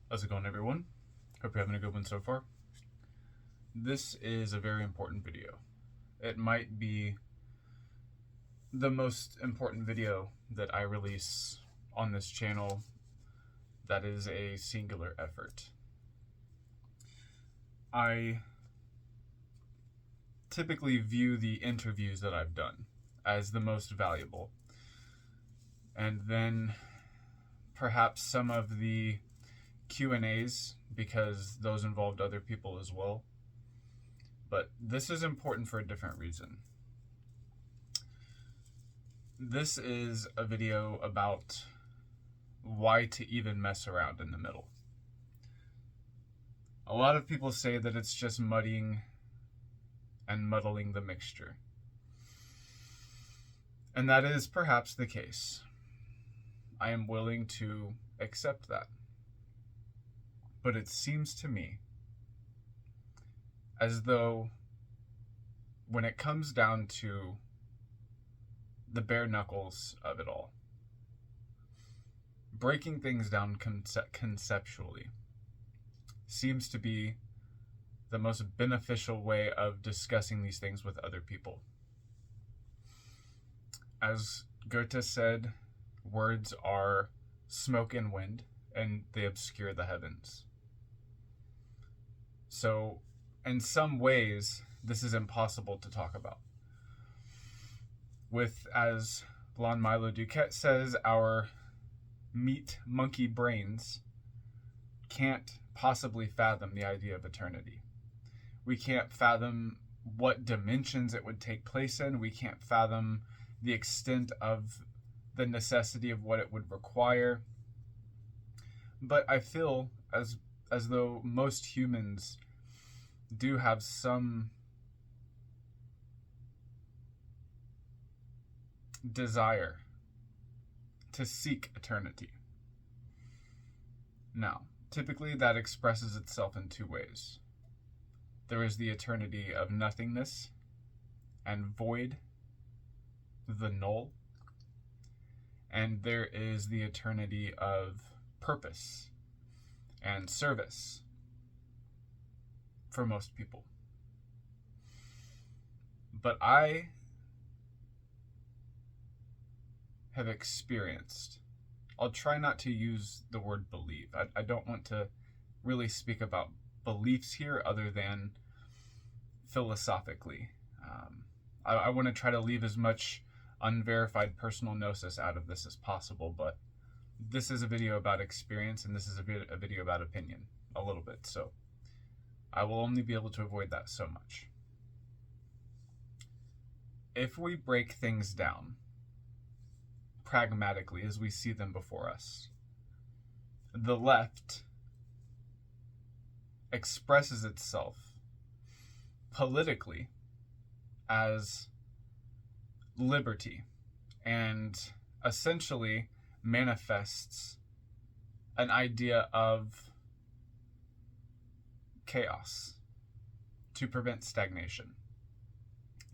How's it going, everyone? Hope you're having a good one so far. This is a very important video. It might be the most important video that I release on this channel that is a singular effort. I typically view the interviews that I've done as the most valuable, and then perhaps some of the Q&As, because those involved other people as well. But this is important for a different reason. This is a video about why to even mess around in the middle. A lot of people say that it's just muddying and muddling the mixture. And that is perhaps the case. I am willing to accept that. But it seems to me as though when it comes down to the bare knuckles of it all, breaking things down conceptually seems to be the most beneficial way of discussing these things with other people. As Goethe said, words are smoke and wind, and they obscure the heavens. So, in some ways, this is impossible to talk about. With, as Lon Milo Duquette says, our meat monkey brains can't possibly fathom the idea of eternity. We can't fathom what dimensions it would take place in. We can't fathom the extent of the necessity of what it would require. But I feel as though most humans do have some desire to seek eternity. Now, typically that expresses itself in two ways. There is the eternity of nothingness and void, the null, and there is the eternity of purpose and service for most people. But I have experienced, I'll try not to use the word believe. I don't want to really speak about beliefs here other than philosophically. I want to try to leave as much unverified personal gnosis out of this as possible, but this is a video about experience, and this is a video about opinion, a little bit, so I will only be able to avoid that so much. If we break things down pragmatically as we see them before us, the left expresses itself politically as liberty and essentially manifests an idea of chaos to prevent stagnation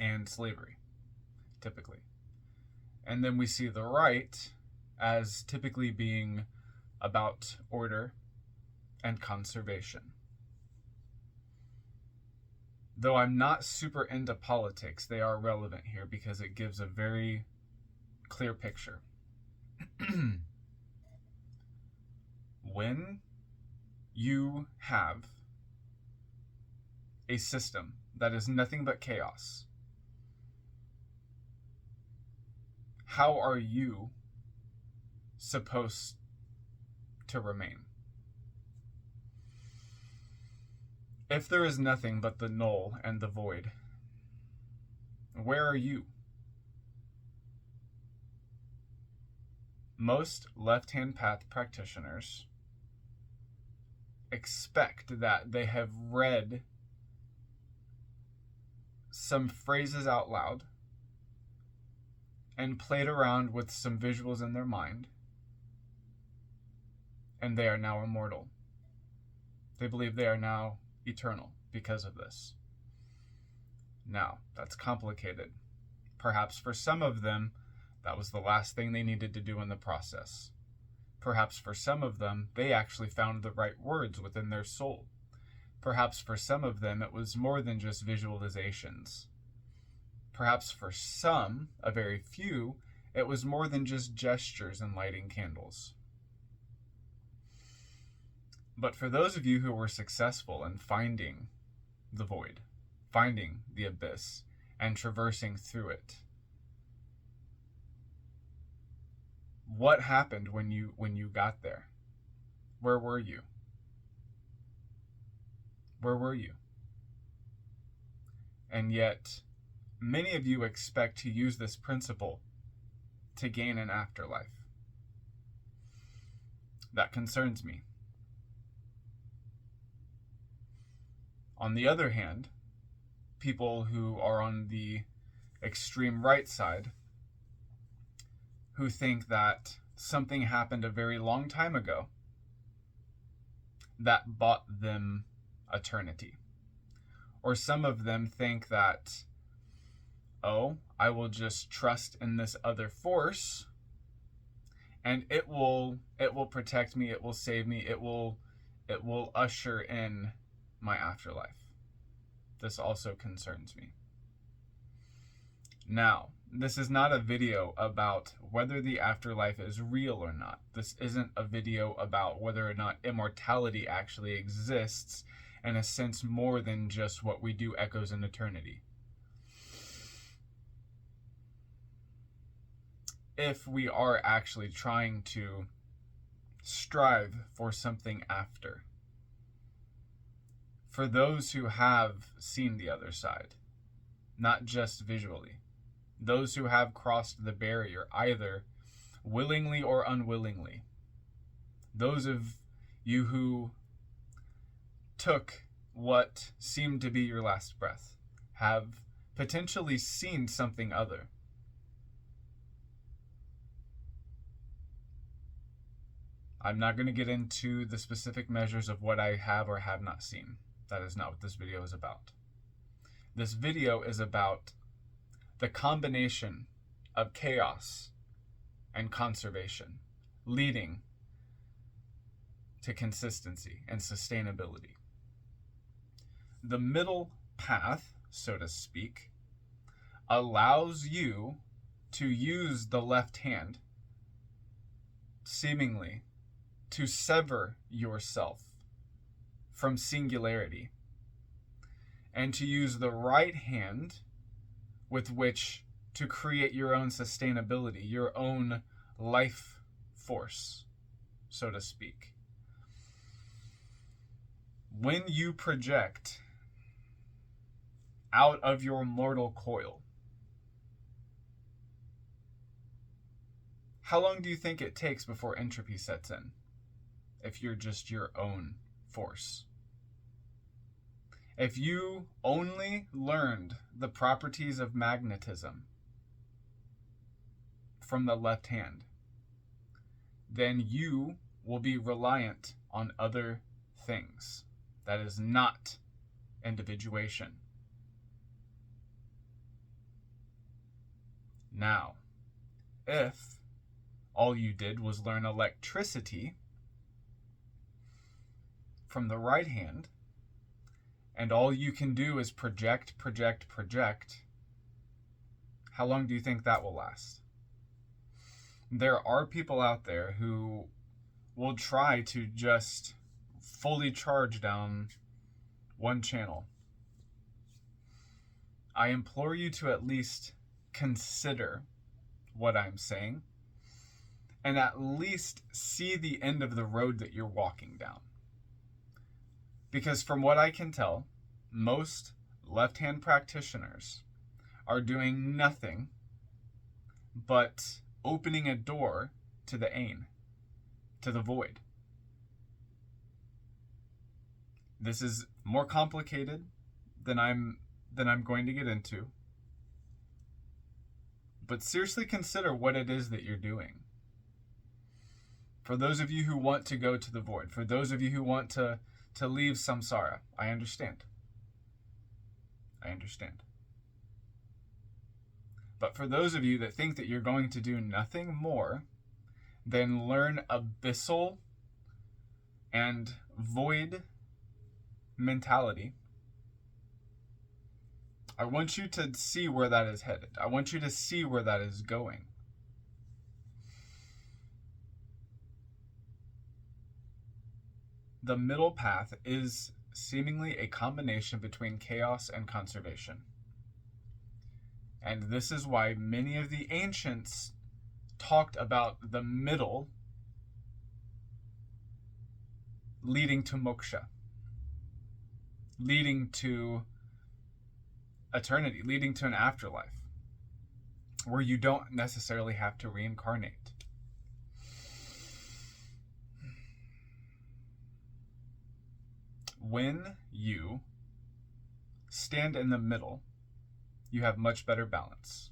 and slavery, typically. And then we see the right as typically being about order and conservation. Though I'm not super into politics, they are relevant here because it gives a very clear picture. When you have a system that is nothing but chaos, how are you supposed to remain? If there is nothing but the null and the void, where are you? Most left-hand path practitioners expect that they have read some phrases out loud and played around with some visuals in their mind, and they are now immortal. They believe they are now eternal because of this. Now, that's complicated. Perhaps for some of them, that was the last thing they needed to do in the process. Perhaps for some of them, they actually found the right words within their soul. Perhaps for some of them, it was more than just visualizations. Perhaps for some, a very few, it was more than just gestures and lighting candles. But for those of you who were successful in finding the void, finding the abyss, and traversing through it, what happened when you got there? Where were you? Where were you? And yet, many of you expect to use this principle to gain an afterlife. That concerns me. On the other hand, people who are on the extreme right side, who think that something happened a very long time ago that bought them eternity. Or some of them think that, oh, I will just trust in this other force and it will protect me, it will save me, it will usher in my afterlife. This also concerns me. Now, this is not a video about whether the afterlife is real or not. This isn't a video about whether or not immortality actually exists in a sense more than just what we do echoes in eternity. If we are actually trying to strive for something after, for those who have seen the other side, not just visually, those who have crossed the barrier either willingly or unwillingly, those of you who took what seemed to be your last breath, have potentially seen something other. I'm not going to get into the specific measures of what I have or have not seen. That is not what this video is about. This video is about the combination of chaos and conservation, leading to consistency and sustainability. The middle path, so to speak, allows you to use the left hand, seemingly, to sever yourself from singularity, and to use the right hand with which to create your own sustainability, your own life force, so to speak. When you project out of your mortal coil, how long do you think it takes before entropy sets in? If you're just your own force. If you only learned the properties of magnetism from the left hand, then you will be reliant on other things. That is not individuation. Now, if all you did was learn electricity from the right hand, and all you can do is project, how long do you think that will last? There are people out there who will try to just fully charge down one channel. I implore you to at least consider what I'm saying and at least see the end of the road that you're walking down. Because from what I can tell, most left-hand practitioners are doing nothing but opening a door to the ain, to the void. This is more complicated than I'm going to get into. But seriously consider what it is that you're doing. For those of you who want to go to the void, for those of you who want to leave samsara, I understand. But for those of you that think that you're going to do nothing more then learn abyssal and void mentality, I want you to see where that is headed. I want you to see where that is going. The middle path is seemingly a combination between chaos and conservation. And this is why many of the ancients talked about the middle leading to moksha, leading to eternity, leading to an afterlife, where you don't necessarily have to reincarnate. When you stand in the middle, you have much better balance.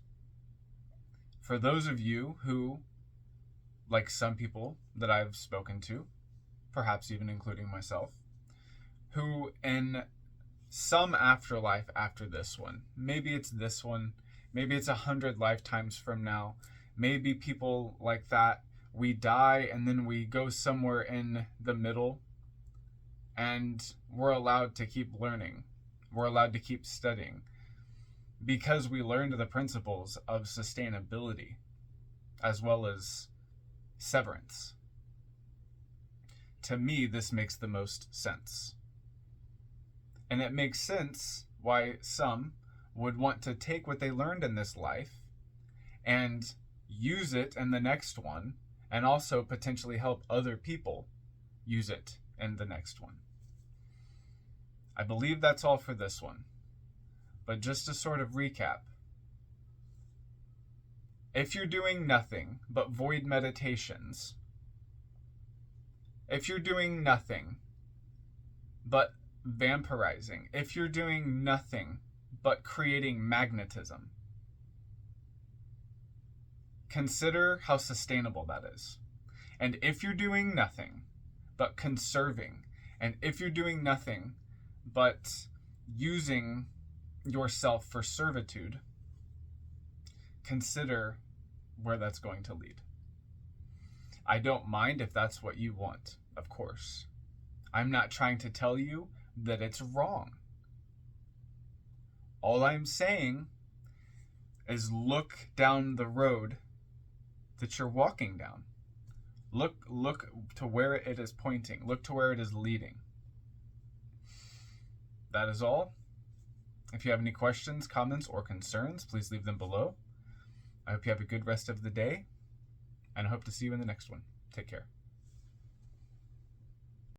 For those of you who, like some people that I've spoken to, perhaps even including myself, who in some afterlife after this one, maybe it's this one, maybe it's 100 lifetimes from now, maybe people like that, we die and then we go somewhere in the middle and we're allowed to keep learning. We're allowed to keep studying because we learned the principles of sustainability as well as severance. To me, this makes the most sense. And it makes sense why some would want to take what they learned in this life and use it in the next one, and also potentially help other people use it in the next one. I believe that's all for this one. But just to sort of recap, if you're doing nothing but void meditations, if you're doing nothing but vampirizing, if you're doing nothing but creating magnetism, consider how sustainable that is. And if you're doing nothing but conserving, and if you're doing nothing but using yourself for servitude, consider where that's going to lead. I don't mind if that's what you want, of course. I'm not trying to tell you that it's wrong. All I'm saying is look down the road that you're walking down. Look to where it is pointing. Look to where it is leading. That is all. If you have any questions, comments, or concerns, please leave them below. I hope you have a good rest of the day, and I hope to see you in the next one. Take care.